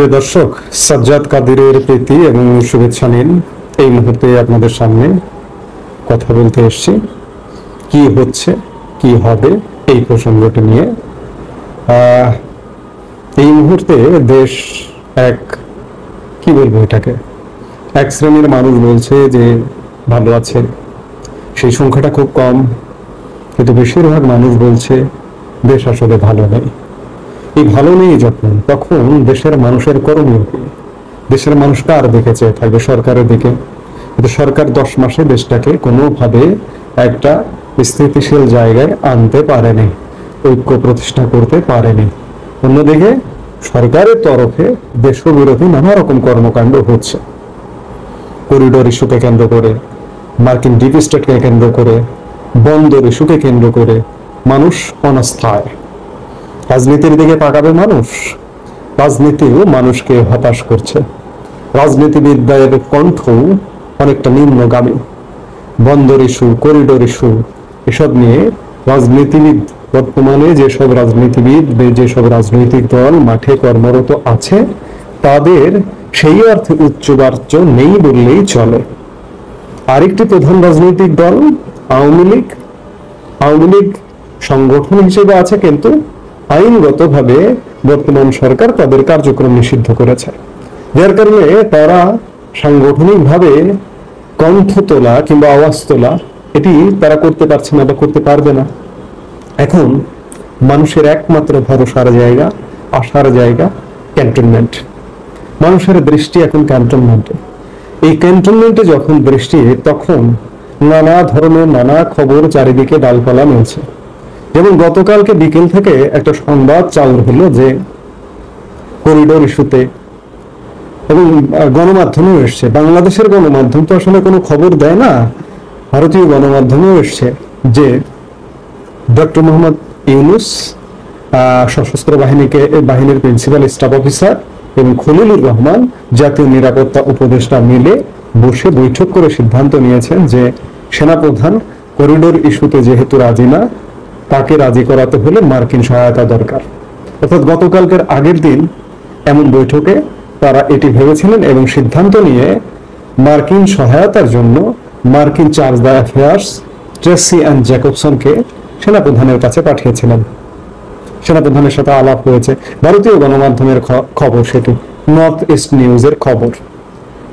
প্রিয় দর্শক, সাজ্জাদ কাদিরের প্রীতি এবং শুভেচ্ছা নিন। এই মুহূর্তে আপনাদের সামনে কথা বলতে এসেছি কি হচ্ছে কি হবে এই প্রসঙ্গটি নিয়ে। এই মুহূর্তে দেশ কি বলবো এটাকে, এক শ্রেণীর মানুষ বলছে যে ভালো আছে, সেই সংখ্যাটা খুব কম, কিন্তু বেশিরভাগ মানুষ বলছে দেশ আসলে ভালো নেই। এই ভালো নেই যখন, তখন দেশের মানুষের করণীয় কি? দেশের মানুষ কার দিকে চেয়ে থাকবে? সরকারের দিকে। কিন্তু সরকার 10 মাসে দেশটাকে কোনোভাবে একটা স্থিতিশীল জায়গায় আনতে পারেনি, ঐক্য প্রতিষ্ঠা করতে পারেনি। অন্যদিকে সরকারের তরফে দেশবিরোধী নানা রকম কর্মকাণ্ড হচ্ছে। করিডোর ইস্যুকে কেন্দ্র করে, মার্কিন ডিপ স্টেটকে কেন্দ্র করে, বন্দর ইস্যুকে কেন্দ্র করে মানুষ অনাস্থায়। রাজনীতির দিকে তাকাবে মানুষ, রাজনীতিও মানুষকে হতাশ করছে। রাজনীতিবিদদের কণ্ঠ অনেকটা নিম্নগামী। বন্দর ইস্যু, করিডোর ইস্যু, এসব নিয়ে রাজনীতিবিদ, বর্তমানে যেসব রাজনীতিবিদ, যেসব রাজনৈতিক দল মাঠে কর্মরত আছে, তাদের সেই অর্থে উচ্চবাচ্য নেই বললেই চলে। আরেকটি প্রধান রাজনৈতিক দল আওয়ামী লীগ। আওয়ামী লীগ সংগঠন হিসেবে আছে, কিন্তু আইনগতভাবে বর্তমান সরকার তাদের কার্যক্রম নিষিদ্ধ করেছে, যার কারণে তারা সাংগঠনিকভাবে কণ্ঠ তোলা কিংবা আওয়াজ তোলা এটি তারা করতে পারছে না বা করতে পারবে না। এখন মানুষের একমাত্র ভরসার জায়গা, আশার জায়গা ক্যান্টনমেন্ট। মানুষের দৃষ্টি এখন ক্যান্টনমেন্টে। এই ক্যান্টনমেন্টে যখন দৃষ্টি, তখন নানা ধরনের নানা খবর চারিদিকে ডালপালা মেলছে। যেমন গতকালকে বিকেল থেকে একটা সংবাদ চালু হলো যে করিডোর ইস্যুতে, এবং গণমাধ্যমেও এসছে, বাংলাদেশের গণমাধ্যম তো আসলে কোনো খবর দেয় না, ভারতীয় গণমাধ্যমেও এসছে যে ডক্টর মোহাম্মদ ইউনূস, সশস্ত্র বাহিনীর প্রিন্সিপাল স্টাফ অফিসার, এবং খলিলুর রহমান জাতীয় নিরাপত্তা উপদেষ্টা মিলে বসে বৈঠক করে সিদ্ধান্ত নিয়েছেন যে সেনাপ্রধান করিডোর ইস্যুতে যেহেতু রাজি না, তাকে রাজি করাতে হলে মার্কিন সহায়তা দরকার। অর্থাৎ গতকালকের আগের দিন এমন বৈঠকে তারা এটি ভেবেছিলেন এবং সিদ্ধান্ত নিয়ে মার্কিন সহায়তার জন্য মার্কিন charge d'affaires Tracey Ann জ্যাকবসনকে সেনাপ্রধানের কাছে পাঠিয়েছিলেন। সেনাপ্রধানের সাথে আলাপ হয়েছে, ভারতীয় গণমাধ্যমের খবর, সেটি নর্থ ইস্ট নিউজের খবর,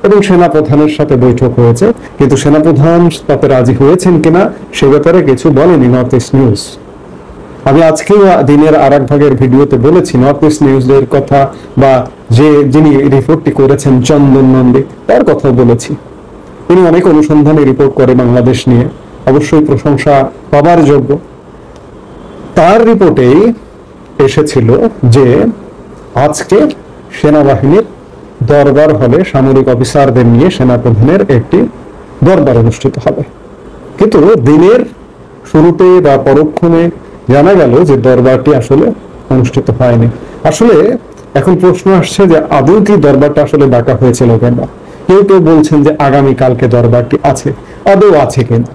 এবং সেনাপ্রধানের সাথে বৈঠক হয়েছে। কিন্তু সেনাপ্রধান তাতে রাজি হয়েছেন কিনা সে ব্যাপারে কিছু বলেনি নর্থ ইস্ট নিউজ। আমি আজকেও দিনের আর এক ভাগের ভিডিওতে বলেছি নর্থ ইস্ট নিউজের কথা, বা যিনি রিপোর্টটি করেছেন চন্দন নন্দী, তার কথা বলেছি। তিনি অনেক অনুসন্ধানী রিপোর্ট করে বাংলাদেশ নিয়ে, অবশ্যই প্রশংসা পাবার যোগ্য। তার রিপোর্টেই এসেছিল যে আজকে সেনাবাহিনীর দরবার হলে সামরিক অফিসারদের নিয়ে সেনাপ্রধানের একটি দরবার অনুষ্ঠিত হবে। কিন্তু দিনের শুরুতে বা পরক্ষণে জানা গেল যে দরবারটি আসলে অনুষ্ঠিত হয়নি। আসলে এখন প্রশ্ন আসছে যে আদৌ কি দরবারটা আসলে ডাকা হয়েছিল কেনা? কেউ কেউ বলছেন যে আগামীকালকে দরবারটি আছে, আদৌ আছে কিনা?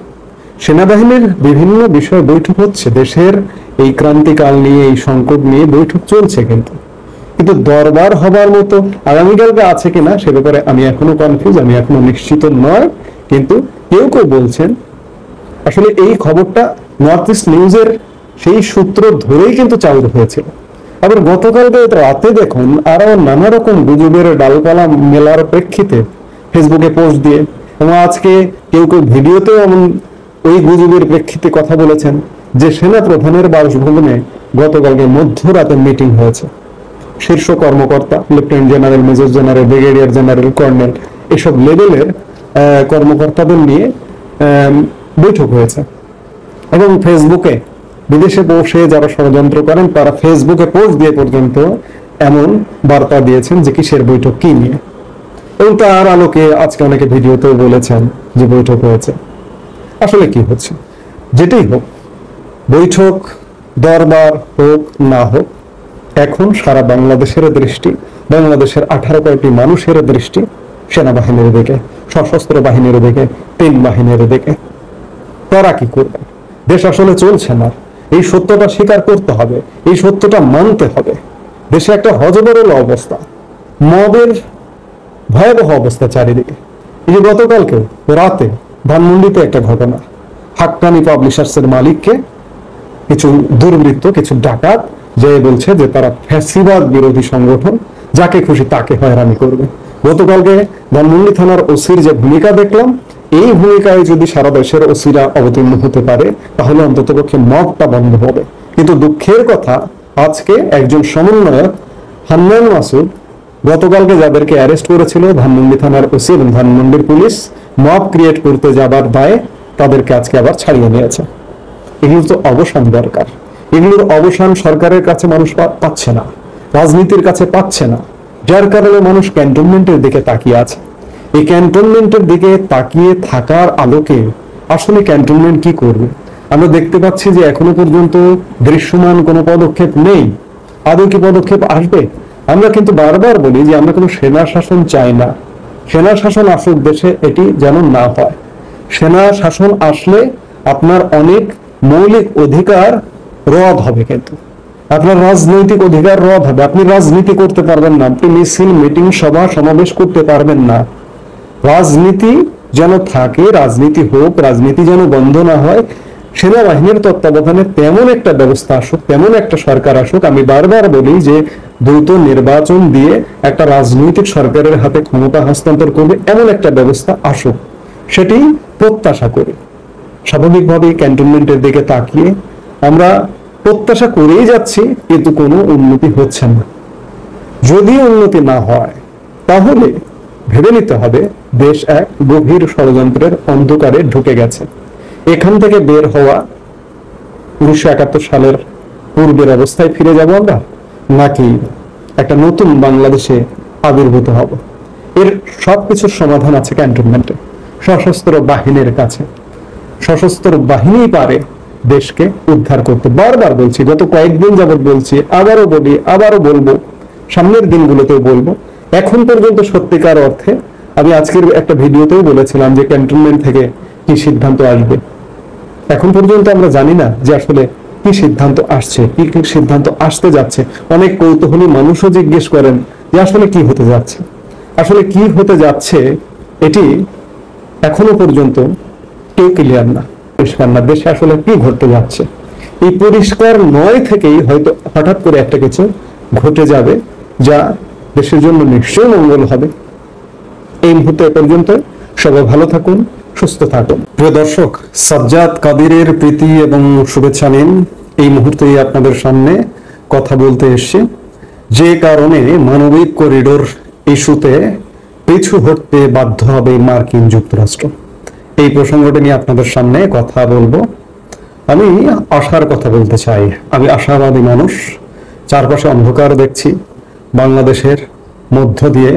সেনাবাহিনীর বিভিন্ন বিষয়ে বৈঠক হচ্ছে, দেশের এই ক্রান্তিকাল নিয়ে, এই সংকট নিয়ে বৈঠক চলছে, কিন্তু দরবার হবার মতো আগামীকালকে আছে কিনা সে ব্যাপারে আমি এখনো কনফিউজ, আমি এখনো নিশ্চিত নয়। কিন্তু কেউ কেউ বলছেন আসলে এই খবরটা নর্থ ইস্ট নিউজের সেই সূত্র ধরেই কিন্তু চালু হয়েছিল। আবার গতকালকে রাতে দেখুন আরো নানা রকম গুজবের ডালপালা মেলার প্রেক্ষিতে ফেসবুকে পোস্ট দিয়ে, এবং আজকে কেউ কেউ ভিডিওতেও এমন ওই গুজবের প্রেক্ষিতে কথা বলেছেন যে সেনা প্রধানের বাসভবনে গতকালকে মধ্যরাতে মিটিং হয়েছে। শীর্ষ কর্মকর্তা, lieutenant general, major general, brigadier general, colonel, এসব লেভেলের কর্মকর্তাদের নিয়ে বৈঠক হয়েছে। এবং ফেসবুকে বিদেশে বসে যারা ষড়যন্ত্র করেন তারা ফেসবুকে পোস্ট দিয়ে পর্যন্ত এমন বার্তা দিয়েছেন যে কিসের বৈঠক, কি নিয়ে। এবং তার আলোকে আজকে অনেকে ভিডিওতেও বলেছেন যে বৈঠক হয়েছে। আসলে কি হচ্ছে? যেটাই হোক, বৈঠক, দরবার হোক না হোক, এখন সারা বাংলাদেশের দৃষ্টি, বাংলাদেশের 18 কোটি মানুষের দৃষ্টি সেনাবাহিনীর দিকে, সশস্ত্র বাহিনীর দিকে, 3 বাহিনীর দিকে। তারা কি করবে? দেশ আসলে চলছে না, এই সত্যটা স্বীকার করতে হবে, এই সত্যটা মানতে হবে। দেশে একটা হযবরল অবস্থা, মদের ভয়াবহ অবস্থা চারিদিকে। এই যে গতকালকে রাতে ধানমন্ডিতে একটা ঘটনা, হাক্কানি পাবলিশার্সের মালিককে কিছু দুর্বৃত্ত, কিছু ডাকাত যে বলছে যে তারা ফ্যাসিবাদ বিরোধী সংগঠন, যাকে খুশি তাকে হয়রানি করবে। গতকালকে ধানমন্ডি থানার ওসির যে ভূমিকা দেখলাম, এই ভূমিকায় যদি সারা দেশের ওসিরা অবতীর্ণ হতে পারে তাহলে অন্ততপক্ষে মদটা বন্ধ হবে। কিন্তু দুঃখের কথা, আজকে একজন সমন্বয়ক হান্নান মাসুদ গতকালকে যাদেরকে অ্যারেস্ট করেছিল ধানমন্ডি থানার ওসি এবং ধানমন্ডির পুলিশ মব ক্রিয়েট করতে যাবার দায়ে, তাদেরকে আজকে আবার ছাড়িয়ে নিয়েছে। এগুলো তো অবসান দরকার। এগুলোর অবসান সরকারের কাছে মানুষ পাচ্ছে না, রাজনীতির কাছে পাচ্ছে না, যার কারণে মানুষ ক্যান্টনমেন্টের দিকে তাকিয়ে আছে। এই ক্যান্টনমেন্টের দিকে তাকিয়ে থাকার আলোকে আসলে ক্যান্টনমেন্ট কি করবে? আমরা দেখতে পাচ্ছি যে এখনো পর্যন্ত দৃশ্যমান কোনো পদক্ষেপ নেই। আদৌ কি পদক্ষেপ আসবে? আমরা কিন্তু বারবার বলি যে আমরা কোনো সেনা শাসন চাই না। সেনা শাসন আসুক দেশে, এটি যেন না হয়। সেনা শাসন আসলে আপনার অনেক মৌলিক অধিকার রদ হবে, কিন্তু আপনার রাজনৈতিক অধিকার রদ হবে। আপনি রাজনীতি করতে পারবেন না, আপনি মিছিল, মিটিং, সভা সমাবেশ করতে পারবেন না। রাজনীতি যেন থাকে, রাজনীতি হোক, রাজনীতি যেন বন্ধ না হয়। সেনাবাহিনীর তত্ত্বাবধানে তেমন একটা ব্যবস্থা আসুক, তেমন একটা সরকার আসুক। আমি বারবার বলি যে দ্রুত নির্বাচন দিয়ে একটা রাজনৈতিক সরকারের হাতে ক্ষমতা হস্তান্তর করবে এমন একটা ব্যবস্থা আসুক, সেটি প্রত্যাশা করি। স্বাভাবিকভাবেই ক্যান্টনমেন্টের দিকে তাকিয়ে আমরা প্রত্যাশা করেই যাচ্ছি, কিন্তু কোনো উন্নতি হচ্ছে না। যদি উন্নতি না হয় তাহলে ভেবে নিতে হবে দেশ এক গভীর ষড়যন্ত্রের অন্ধকারে ঢুকে গেছে। এখান থেকে বের হওয়া 1971 সালের পূর্বের অবস্থায় ফিরে যাব আমরা, নাকি একটা নতুন বাংলাদেশে আবির্ভূত হব? এর সবকিছুর সমাধান আছে ক্যান্টনমেন্টে, সশস্ত্র বাহিনীর কাছে। সশস্ত্র বাহিনী পারে দেশকে উদ্ধার করতে। বারবার বলছি, গত কয়েকদিন যাবত বলছি, আবারও বলি, আবারও বলবো, সামনের দিনগুলোতেও বলবো। এখন পর্যন্ত সত্যিকার অর্থে আমি আজকের একটা ভিডিওতেও বলেছিলাম যে ক্যান্টনমেন্ট থেকে কি সিদ্ধান্ত আসবে। এখন পর্যন্ত আমরা জানি না যে আসলে কি সিদ্ধান্ত আসছে, কি কি সিদ্ধান্ত আসতে যাচ্ছে। অনেক কৌতূহলী মানুষও জিজ্ঞেস করেন যে আসলে কি হতে যাচ্ছে। আসলে কি হতে যাচ্ছে এটি এখনো পর্যন্ত কেউ ক্লিয়ার না, পরিষ্কার না। দেশে আসলে কি ঘটতে যাচ্ছে এই পরিষ্কার নয় থেকেই হয়তো হঠাৎ করে একটা কিছু ঘটে যাবে যা দেশের জন্য নিশ্চয়ই মঙ্গল হবে। এই মুহূর্তে পর্যন্ত সবাই ভালো থাকুন, সুস্থ থাকুন। প্রিয় দর্শক, সাজ্জাদ কাদিরের প্রীতি এবং শুভেচ্ছা নিন। এই মুহূর্তেই আপনাদের সামনে কথা বলতে এসেছি যে কারণে মানবিক করিডোর ইস্যুতে পিছু হটতে বাধ্য হবে মার্কিন যুক্তরাষ্ট্র। এই প্রসঙ্গটি নিয়ে আপনাদের সামনে কথা বলবো। আমি আশার কথা বলতে চাই। আমি আশাবাদী মানুষ। চারপাশে অন্ধকার দেখছি। বাংলাদেশের মধ্য দিয়ে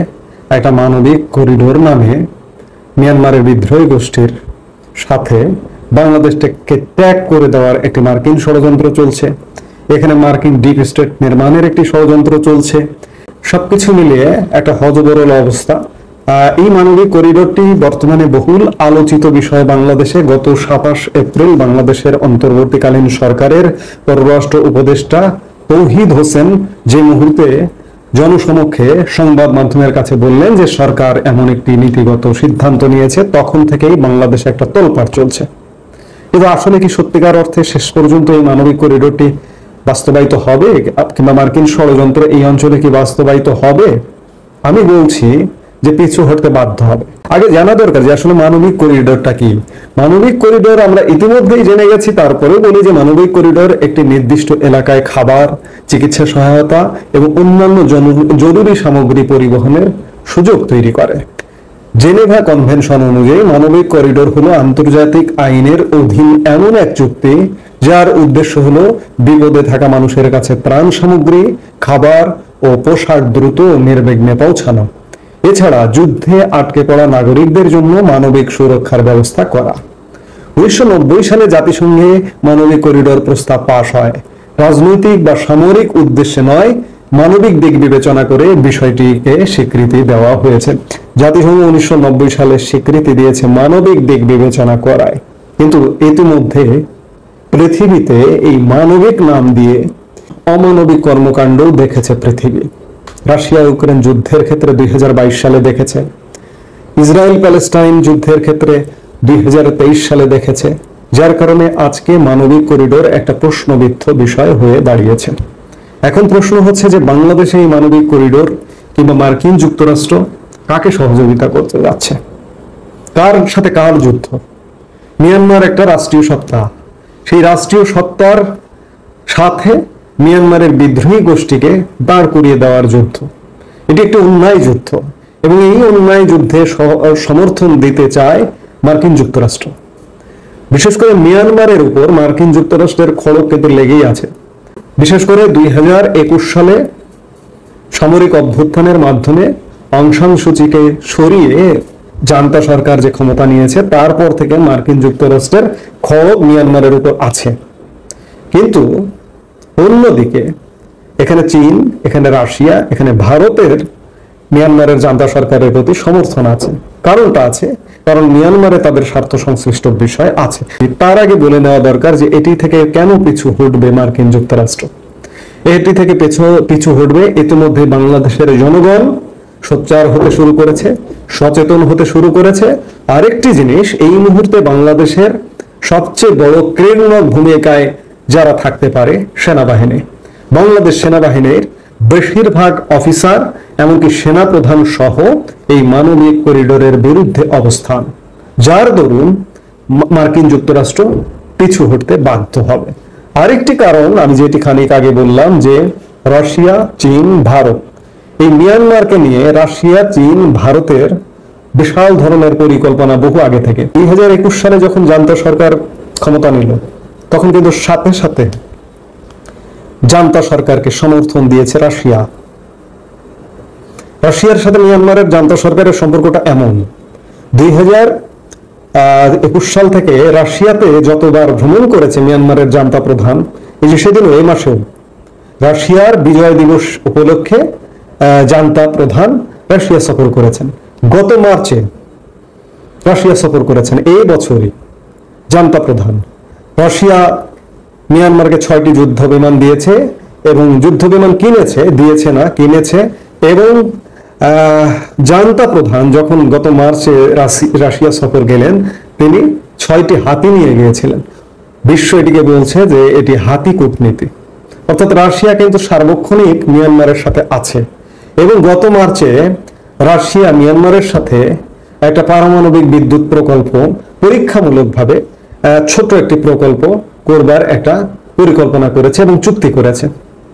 একটা মানবিক করিডোর নামে মিয়ানমারের বিদ্রোহী গোষ্ঠীর সাথে বাংলাদেশটাকে ত্যাগ করে দেওয়ার একটি মার্কিন ষড়যন্ত্র চলছে। এখানে মার্কিন ডিপ স্টেট নির্মাণের একটি ষড়যন্ত্র চলছে। সবকিছু মিলিয়ে একটা হযবরল অবস্থা। এই মানবিক করিডোরটি বর্তমানে বহুল আলোচিত বিষয় বাংলাদেশে। গত 27 এপ্রিল বাংলাদেশের অন্তর্বর্তীকালীন সরকারের পররাষ্ট্র উপদেষ্টা তৌহিদ হোসেন যে মুহূর্তে জনসমক্ষে সংবাদ মাধ্যমের কাছে বললেন যে সরকার এমন একটি নীতিগত সিদ্ধান্ত নিয়েছে, তখন থেকেই বাংলাদেশে একটা তোলপাড় চলছে। কিন্তু আসলে কি সত্যিকার অর্থে শেষ পর্যন্ত এই মানবিক করিডোরটি বাস্তবায়িত হবে, কিংবা মার্কিন ষড়যন্ত্র এই অঞ্চলে কি বাস্তবায়িত হবে? আমি বলছি যে পিছু হটতে বাধ্য হবে। আগে জানা দরকার যে আসলে মানবিক করিডোরটা কি। মানবিক করিডোর আমরা ইতিমধ্যেই জেনে গেছি, তারপরেও বলি যে মানবিক করিডোর একটি নির্দিষ্ট এলাকায় খাবার, চিকিৎসা সহায়তা এবং অন্যান্য জরুরি সামগ্রী পরিবহনের সুযোগ তৈরি করে। জেনেভা কনভেনশন অনুযায়ী মানবিক করিডোর হলো আন্তর্জাতিক আইনের অধীন এমন এক চুক্তি যার উদ্দেশ্য হলো বিপদে থাকা মানুষের কাছে ত্রাণ সামগ্রী, খাবার ও পোশাক দ্রুত ও নির্বিঘ্নে পৌঁছানো। এছাড়া যুদ্ধে আটকে পড়া নাগরিকদের জন্য মানবিক সুরক্ষার ব্যবস্থা করা। 1990 সালে জাতিসংঘে মানবিক করিডোর প্রস্তাব পাশ হয়। রাজনৈতিক বা সামরিক উদ্দেশ্যে নয়, মানবিক দিক বিবেচনা করে বিষয়টিকে স্বীকৃতি দেওয়া হয়েছে। জাতিসংঘ 1990 সালে স্বীকৃতি দিয়েছে মানবিক দিক বিবেচনা করায়। কিন্তু ইতিমধ্যে পৃথিবীতে এই মানবিক নাম দিয়ে অমানবিক কর্মকাণ্ড দেখেছে পৃথিবী। রাশিয়া ইউক্রেন যুদ্ধের ক্ষেত্রে 2022 সালে দেখেছে, ইসরায়েল প্যালেস্টাইন যুদ্ধের ক্ষেত্রে 2023 সালে দেখেছে, যার কারণে আজকে মানবিক করিডোর একটা প্রশ্নবিদ্ধ বিষয় হয়ে দাঁড়িয়েছে। এখন প্রশ্ন হচ্ছে যে বাংলাদেশে এই মানবিক করিডোর কিংবা মার্কিন যুক্তরাষ্ট্র কাকে সহযোগিতা করতে যাচ্ছে, কার সাথে কার যুদ্ধ? মিয়ানমার একটা রাষ্ট্রীয় সত্তা, সেই রাষ্ট্রীয় সত্তার সাথে মিয়ানমারের বিদ্রোহী গোষ্ঠীকে দাঁড় করিয়ে দেওয়ার যুদ্ধ। এটি একটি অন্যায় যুদ্ধ এবং এই অন্যায় যুদ্ধে সমর্থন দিতে চায় মার্কিন যুক্তরাষ্ট্র। বিশেষ করে মিয়ানমারের উপর মার্কিন যুক্তরাষ্ট্রের খড়গ কিন্তু লেগেই আছে। বিশেষ করে 2021 সালে সামরিক অভ্যুত্থানের মাধ্যমে অং সান সুচিকে সরিয়ে জান্তা সরকার যে ক্ষমতা নিয়েছে তারপর থেকে মার্কিন যুক্তরাষ্ট্রের খড়গ মিয়ানমারের উপর আছে। কিন্তু অন্যদিকে এখানে চীন, এখানে রাশিয়া, এখানে ভারতের মিয়ানমারের জান্তা সরকারের প্রতি সমর্থন আছে। কারণটা আছে, কারণ মিয়ানমারে তাদের স্বার্থ সংশ্লিষ্ট বিষয় আছে। তার আগে বলে নেওয়া দরকার যে এটি থেকে কেন পিছু হটবে মার্কিন যুক্তরাষ্ট্র। এটি থেকে পিছু হটবে ইতিমধ্যে বাংলাদেশের জনগণ সোচ্চার হতে শুরু করেছে, সচেতন হতে শুরু করেছে। আরেকটি জিনিস, এই মুহূর্তে বাংলাদেশের সবচেয়ে বড় ক্রিয়াত্মক ভূমিকায় যারা থাকতে পারে সেনাবাহিনী। বাংলাদেশ সেনাবাহিনীর বেশিরভাগ অফিসার এমনকি সেনাপ্রধান সহ এই মানবিক করিডোরের বিরুদ্ধে অবস্থান, যার দরুন মার্কিন যুক্তরাষ্ট্র পিছু হটতে বাধ্য হবে। আরেকটি কারণ আমি যেটি খানিক আগে বললাম যে রাশিয়া, চীন, ভারত, এই মিয়ানমারকে নিয়ে রাশিয়া, চীন, ভারতের বিশাল ধরনের পরিকল্পনা বহু আগে থেকে। 2021 সালে যখন জান্তা সরকার ক্ষমতা নিল তখন কিন্তু সাথে সাথে জান্তা সরকারকে সমর্থন দিয়েছে রাশিয়া। রাশিয়ার সাথে মিয়ানমারের জান্তা সরকারের সম্পর্কটা এমন, 2021 সাল থেকে রাশিয়াতে যতবার ভ্রমণ করেছে মিয়ানমারের জান্তা প্রধান, এই যে সেদিন এই মাসেও রাশিয়ার বিজয় দিবস উপলক্ষে জান্তা প্রধান রাশিয়া সফর করেছেন। গত মার্চে রাশিয়া সফর করেছেন। এই বছরই জান্তা প্রধান রাশিয়া মিয়ানমারকে 6টি যুদ্ধ বিমান দিয়েছে এবং যুদ্ধ বিমান কিনেছে এবং জান্তা প্রধান যখন গত মার্চে রাশিয়া সফর গেলেন তিনি 6টি হাতি নিয়ে গিয়েছিলেন। বিশ্ব এটিকে বলছে যে এটি হাতি কূটনীতি, অর্থাৎ রাশিয়া কিন্তু সার্বক্ষণিক মিয়ানমারের সাথে আছে। এবং গত মার্চে রাশিয়া মিয়ানমারের সাথে একটা পারমাণবিক বিদ্যুৎ প্রকল্প পরীক্ষামূলকভাবে ছোট একটি প্রকল্প করবার একটা পরিকল্পনা করেছে এবং চুক্তি করেছে,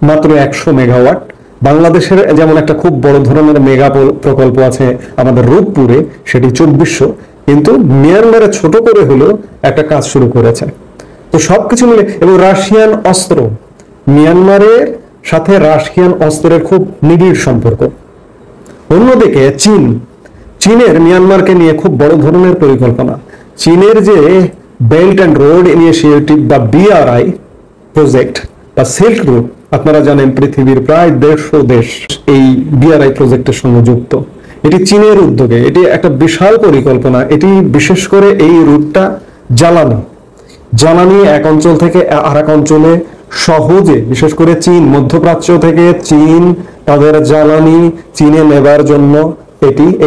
মাত্র 100 মেগাওয়াট। বাংলাদেশের যেমন একটা খুব বড় ধরনের মেগা প্রকল্প আছে আমাদের রূপপুরে, সেটি 2400, কিন্তু মিয়ানমারে ছোট করে হলেও একটা কাজ শুরু করেছে। তো সবকিছু মিলে, এবং রাশিয়ান অস্ত্র, মিয়ানমারের সাথে রাশিয়ান অস্ত্রের খুব নিবিড় সম্পর্ক। অন্যদিকে চীনের মিয়ানমারকে নিয়ে খুব বড় ধরনের পরিকল্পনা। চীনের যে বেল্ট অ্যান্ড রোড ইনিশিয়েটিভ বা BRI প্রজেক্ট বা সিল্ক রুট, আপনারা জানেন পৃথিবীর প্রায় 150 দেশ এই BRI প্রজেক্টের সঙ্গে যুক্ত। এটি চীনের উদ্যোগে, এটি একটা বিশাল পরিকল্পনা। এটি বিশেষ করে এই রুটটা জ্বালানি এক অঞ্চল থেকে আরেক অঞ্চলে সহজে, বিশেষ করে চীন, মধ্যপ্রাচ্য থেকে চীন তাদের জ্বালানি চীনে নেবার জন্য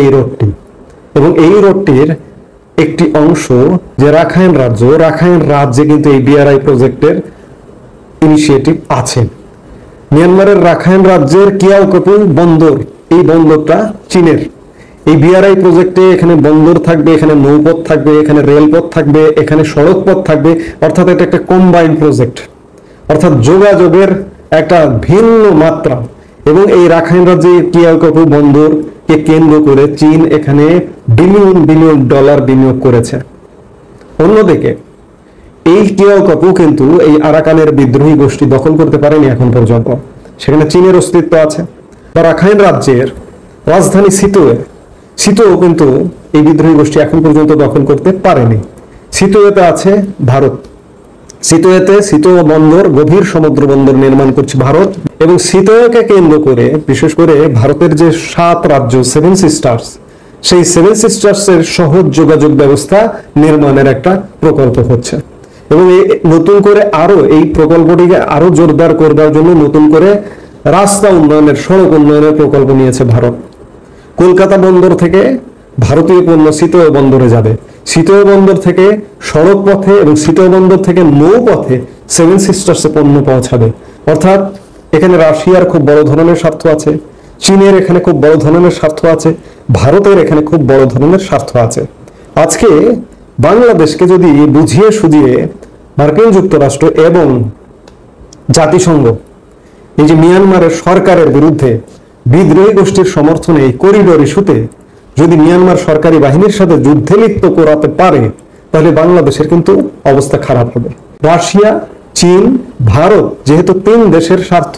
এই রোডটি, এবং এই রোডটির একটি অংশ যে রাখাইন রাজ্যে কিন্তু এই BRI প্রজেক্টের ইনিশিয়েটিভ আছে। মিয়ানমারের রাখাইন রাজ্যের কিয়াওকপু বন্দর, এই বন্দরটা চীনের। এই BRI প্রজেক্টে এখানে বন্দর থাকবে, এখানে নৌপথ থাকবে, এখানে রেলপথ থাকবে, এখানে সড়ক পথ থাকবে, অর্থাৎ এটা একটা কম্বাইন্ড প্রজেক্ট, অর্থাৎ যোগাযোগের একটা ভিন্ন মাত্রা। এবং এই রাখাইন রাজ্যে কিয়াওকপু বন্দরকে কেন্দ্র করে চীন এখানে বিলিয়ন ডলার বিনিয়োগ করেছে। অন্যদিকে এই কিয়াওকপু কিন্তু এই আরাকানের বিদ্রোহী গোষ্ঠী দখল করতে পারেনি এখন পর্যন্ত, সেখানে চীনের অস্তিত্ব আছে। বা রাখাইন রাজ্যের রাজধানী সিতোও কিন্তু এই বিদ্রোহী গোষ্ঠী এখন পর্যন্ত দখল করতে পারেনি। সিতোতে আছে ভারত, সিতো বন্দর, গভীর সমুদ্র বন্দর নির্মাণ করছে ভারত। এবং সিতোকে কেন্দ্র করে বিশেষ করে ভারতের যে 7 রাজ্য 7 সিস্টার্স, সেই 7 সিস্টার্স এর সহজ যোগাযোগ ব্যবস্থা নির্মাণের একটা প্রকল্প হচ্ছে। এবং নতুন করে আরো এই প্রকল্পটিকে আরো জোরদার করবার জন্য নতুন করে রাস্তা উন্নয়নের, সড়ক উন্নয়নের প্রকল্প নিয়েছে ভারত। কলকাতা বন্দর থেকে ভারতীয় পণ্য চিতোয় বন্দরে যাবে, চিতোয় বন্দর থেকে সড়ক পথে এবং চিতোয় বন্দর থেকে নৌপথে সেভেন সিস্টার্সে পণ্য পৌঁছাবে। অর্থাৎ এখানে রাশিয়ার খুব বড় ধরনের স্বার্থ আছে, চীনের এখানে খুব বড় ধরনের স্বার্থ আছে, ভারতের এখানে খুব বড় ধরনের স্বার্থ আছে। আজকে বাংলাদেশকে যদি বুঝিয়ে সুঝিয়ে মার্কিন যুক্তরাষ্ট্র এবং জাতিসংঘ এই যে মিয়ানমারের সরকারের বিরুদ্ধে বিদ্রোহী গোষ্ঠীর সমর্থনে এই করিডোর ইস্যুতে যদি মিয়ানমার সরকারি বাহিনীর সাথে যুদ্ধে লিপ্ত করাতে পারে, তাহলে বাংলাদেশের কিন্তু অবস্থা খারাপ হবে। রাশিয়া, চীন, ভারত যেহেতু তিন দেশের স্বার্থ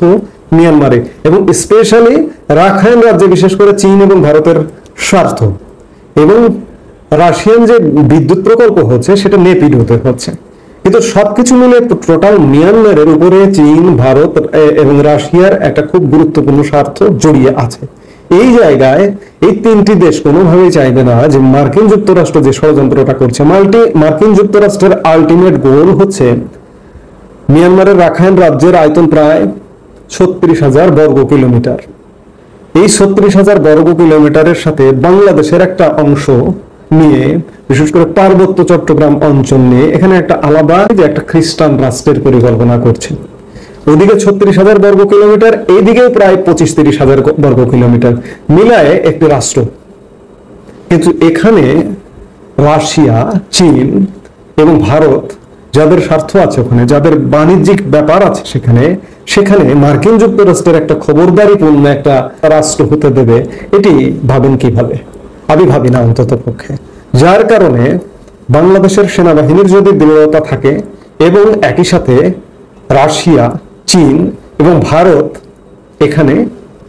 মিয়ানমারে, এবং স্পেশালি রাখাইন রাজ্যে বিশেষ করে চীন এবং ভারতের স্বার্থ, এবং রাশিয়ান যে বিদ্যুৎ প্রকল্প হচ্ছে সেটা নেপিডোতে হচ্ছে, কিন্তু সবকিছু মিলে টোটাল মিয়ানমারের উপরে চীন, ভারত এবং রাশিয়ার একটা খুব গুরুত্বপূর্ণ স্বার্থ জড়িয়ে আছে। এই জায়গায় এই তিনটি দেশ কোনোভাবেই চাইবে না যে মার্কিন যুক্তরাষ্ট্র যে ষড়যন্ত্রটা করছে, মার্কিন যুক্তরাষ্ট্রের আলটিমেট গোল হচ্ছে মিয়ানমারের রাখাইন রাজ্যের আয়তন প্রায় 36,000 বর্গ কিলোমিটার। এই 36,000 বর্গ কিলোমিটারের সাথে বাংলাদেশের একটা অংশ নিয়ে, বিশেষ করে পার্বত্য চট্টগ্রাম অঞ্চল নিয়ে এখানে একটা আলাদা যে একটা খ্রিস্টান রাষ্ট্রের পরিকল্পনা করছে। ওদিকে 36,000 বর্গ কিলোমিটার, এইদিকেও প্রায় 25-30,000 বর্গ কিলোমিটার মিলায়ে একটি রাষ্ট্র। কিন্তু এখানে রাশিয়া, চীন এবং ভারত যাদের স্বার্থ আছে ওখানে, যাদের বাণিজ্যিক ব্যাপার আছে সেখানে মার্কিন যুক্তরাষ্ট্রের একটা খবরদারিপূর্ণ একটা রাষ্ট্র হতে দেবে, এটি ভাবেন কিভাবে? আমি ভাবি না অন্তত পক্ষে। যার কারণে বাংলাদেশের সেনাবাহিনীর যদি দৃঢ়তা থাকে এবং একই সাথে রাশিয়া, চীন এবং ভারত এখানে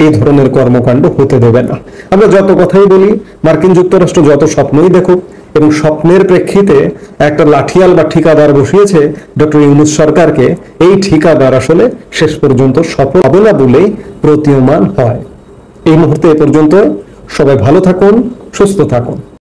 এই ধরনের কর্মকাণ্ড হতে দেবে না। আমরা যত কথাই বলি, মার্কিন যুক্তরাষ্ট্র যত স্বপ্নই দেখুক, এবং স্বপ্নের প্রেক্ষিতে একটা লাঠিয়াল বা ঠিকাদার বসিয়েছে ডক্টর ইউনূস সরকারকে, এই ঠিকাদার আসলে শেষ পর্যন্ত সফল হবে না বলেই প্রতীয়মান হয়। এই মুহূর্তে এ পর্যন্ত। সবাই ভালো থাকুন, সুস্থ থাকুন।